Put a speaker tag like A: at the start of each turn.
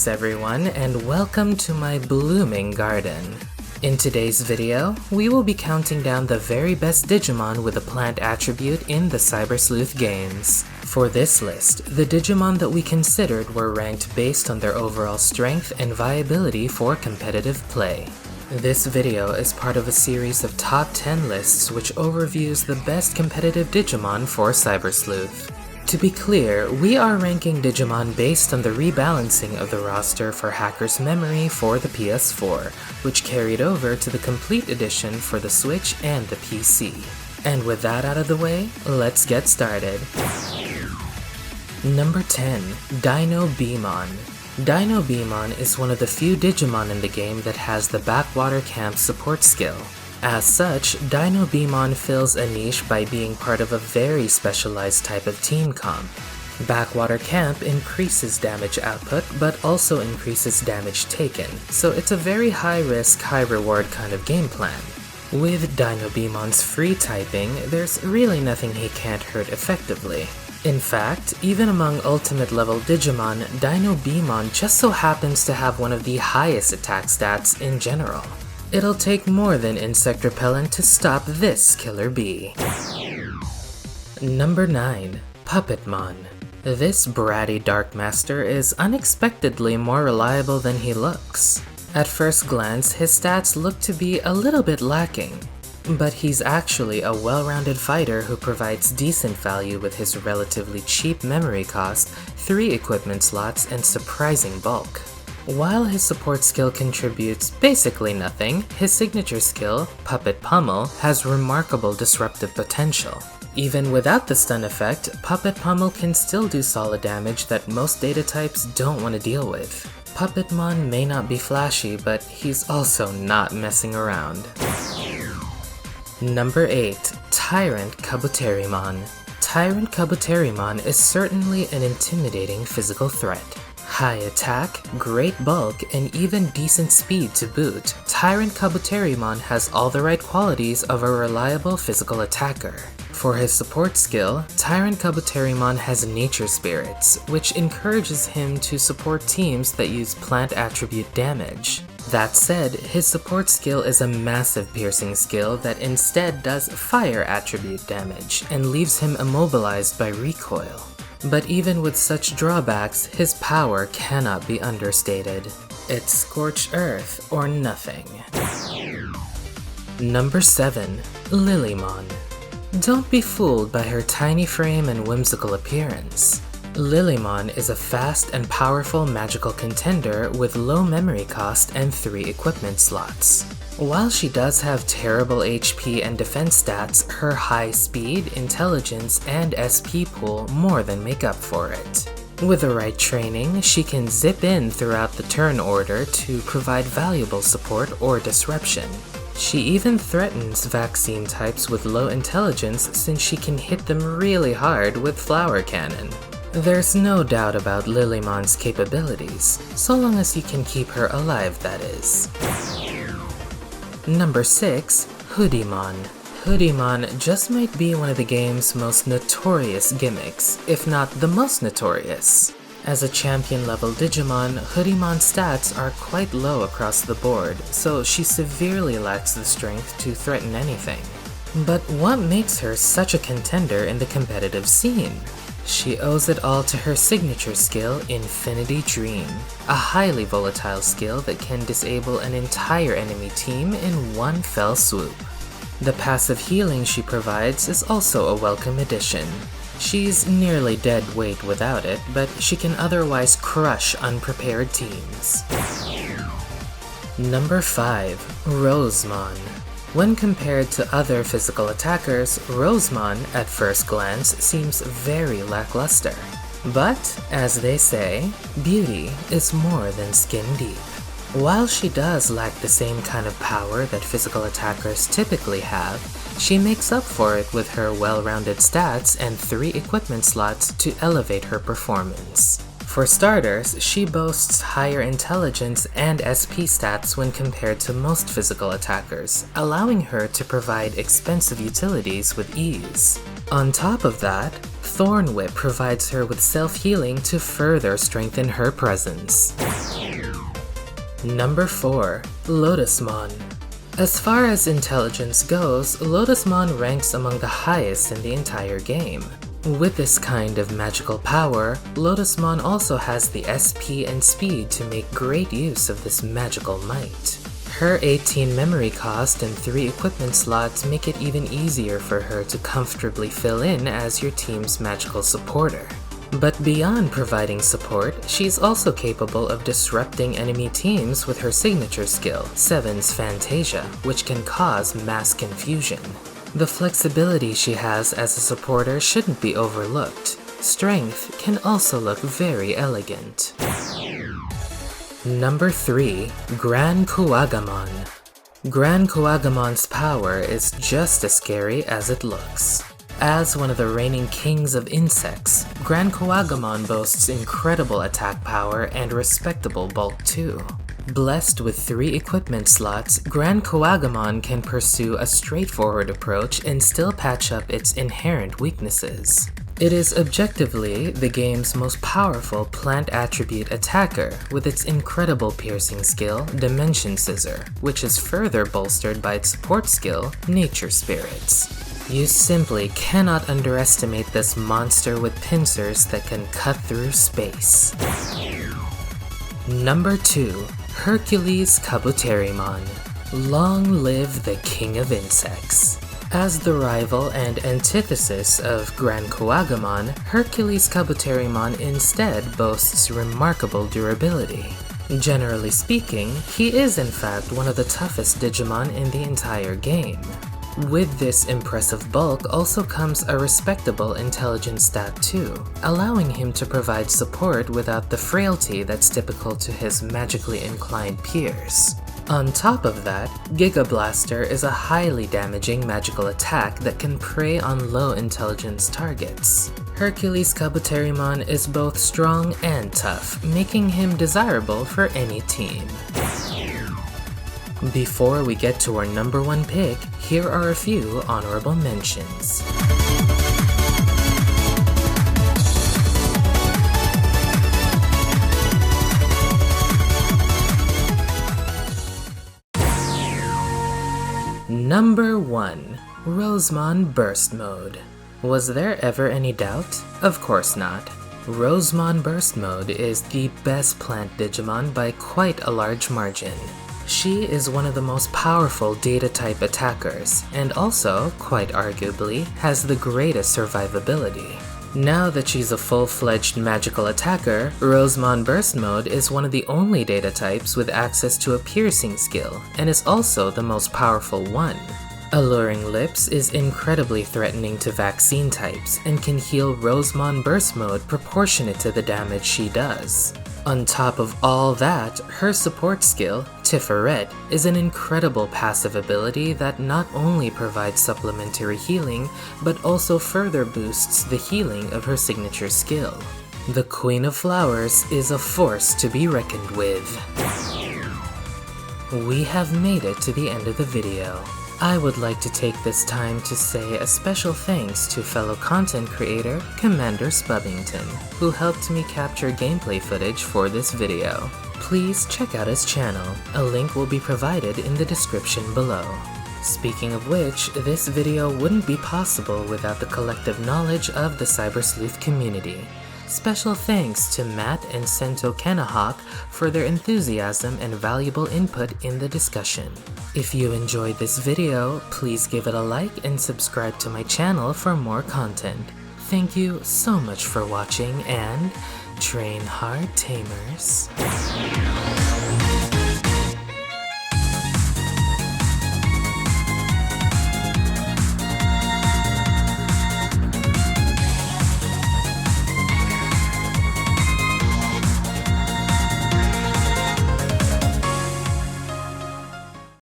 A: Greetings everyone, and welcome to my blooming garden. In today's video, we will be counting down the very best Digimon with a plant attribute in the Cyber Sleuth games. For this list, the Digimon that we considered were ranked based on their overall strength and viability for competitive play. This video is part of a series of top 10 lists which overviews the best competitive Digimon for Cyber Sleuth. To be clear, we are ranking Digimon based on the rebalancing of the roster for Hacker's Memory for the PS4, which carried over to the Complete Edition for the Switch and the PC. And with that out of the way, let's get started. Number 10. Dinoamon. Dinoamon is one of the few Digimon in the game that has the Backwater Camp support skill. As such, Dinoamon fills a niche by being part of a very specialized type of team comp. Backwater Camp increases damage output, but also increases damage taken, so it's a very high-risk, high-reward kind of game plan. With Dinoamon's free typing, there's really nothing he can't hurt effectively. In fact, even among ultimate level Digimon, Dinoamon just so happens to have one of the highest attack stats in general. It'll take more than insect repellent to stop this killer bee. Number 9. Puppetman. This bratty Dark Master is unexpectedly more reliable than he looks. At first glance, his stats look to be a little bit lacking, but he's actually a well-rounded fighter who provides decent value with his relatively cheap memory cost, 3 equipment slots, and surprising bulk. While his support skill contributes basically nothing, his signature skill, Puppet Pummel, has remarkable disruptive potential. Even without the stun effect, Puppet Pummel can still do solid damage that most data types don't want to deal with. Puppetmon may not be flashy, but he's also not messing around. Number 8. Tyron Kabuterimon. Tyron Kabuterimon is certainly an intimidating physical threat. High attack, great bulk, and even decent speed to boot, Tyron Kabuterimon has all the right qualities of a reliable physical attacker. For his support skill, Tyron Kabuterimon has Nature Spirits, which encourages him to support teams that use plant attribute damage. That said, his support skill is a massive piercing skill that instead does fire attribute damage and leaves him immobilized by recoil. But even with such drawbacks, his power cannot be understated. It's scorched earth or nothing. Number 7. Lilymon. Don't be fooled by her tiny frame and whimsical appearance. Lilymon is a fast and powerful magical contender with low memory cost and 3 equipment slots. While she does have terrible HP and defense stats, her high speed, intelligence, and SP pool more than make up for it. With the right training, she can zip in throughout the turn order to provide valuable support or disruption. She even threatens vaccine types with low intelligence since she can hit them really hard with Flower Cannon. There's no doubt about Lilymon's capabilities, so long as you can keep her alive, that is. Number 6. Hoodymon. Hoodymon just might be one of the game's most notorious gimmicks, if not the most notorious. As a champion-level Digimon, Hoodymon stats are quite low across the board, so she severely lacks the strength to threaten anything. But what makes her such a contender in the competitive scene? She owes it all to her signature skill, Infinity Dream, a highly volatile skill that can disable an entire enemy team in one fell swoop. The passive healing she provides is also a welcome addition. She's nearly dead weight without it, but she can otherwise crush unprepared teams. Number 5. Rosemont. When compared to other physical attackers, Rosemont, at first glance, seems very lackluster. But, as they say, beauty is more than skin deep. While she does lack the same kind of power that physical attackers typically have, she makes up for it with her well-rounded stats and 3 equipment slots to elevate her performance. For starters, she boasts higher intelligence and SP stats when compared to most physical attackers, allowing her to provide expensive utilities with ease. On top of that, Thorn Whip provides her with self-healing to further strengthen her presence. Number 4. Lotusmon. As far as intelligence goes, Lotusmon ranks among the highest in the entire game. With this kind of magical power, Lotusmon also has the SP and speed to make great use of this magical might. Her 18 memory cost and 3 equipment slots make it even easier for her to comfortably fill in as your team's magical supporter. But beyond providing support, she's also capable of disrupting enemy teams with her signature skill, Seven's Fantasia, which can cause mass confusion. The flexibility she has as a supporter shouldn't be overlooked. Strength can also look very elegant. Number 3. Grancoagamon. Grancoagamon's power is just as scary as it looks. As one of the reigning kings of insects, Grancoagamon boasts incredible attack power and respectable bulk too. Blessed with 3 equipment slots, Grancoagamon can pursue a straightforward approach and still patch up its inherent weaknesses. It is objectively the game's most powerful plant attribute attacker with its incredible piercing skill, Dimension Scissor, which is further bolstered by its support skill, Nature Spirits. You simply cannot underestimate this monster with pincers that can cut through space. Number 2. Hercules Kabuterimon. Long live the king of insects. As the rival and antithesis of Grancoagamon, Hercules Kabuterimon instead boasts remarkable durability. Generally speaking, he is in fact one of the toughest Digimon in the entire game. With this impressive bulk also comes a respectable intelligence stat too, allowing him to provide support without the frailty that's typical to his magically inclined peers. On top of that, Giga Blaster is a highly damaging magical attack that can prey on low intelligence targets. Hercules Kabuterimon is both strong and tough, making him desirable for any team. Before we get to our number 1 pick, here are a few honorable mentions. Number 1. Rosemont Burst Mode. Was there ever any doubt? Of course not. Rosemont Burst Mode is the best plant Digimon by quite a large margin. She is one of the most powerful data-type attackers, and also, quite arguably, has the greatest survivability. Now that she's a full-fledged magical attacker, Rosemont Burst Mode is one of the only data types with access to a piercing skill, and is also the most powerful one. Alluring Lips is incredibly threatening to vaccine types, and can heal Rosemont Burst Mode proportionate to the damage she does. On top of all that, her support skill, Tiferet, is an incredible passive ability that not only provides supplementary healing, but also further boosts the healing of her signature skill. The Queen of Flowers is a force to be reckoned with. We have made it to the end of the video. I would like to take this time to say a special thanks to fellow content creator Commander Spubington, who helped me capture gameplay footage for this video. Please check out his channel, a link will be provided in the description below. Speaking of which, this video wouldn't be possible without the collective knowledge of the Cyber Sleuth community. Special thanks to Matt and Sento Kanahawk for their enthusiasm and valuable input in the discussion. If you enjoyed this video, please give it a like and subscribe to my channel for more content. Thank you so much for watching, and train hard, tamers.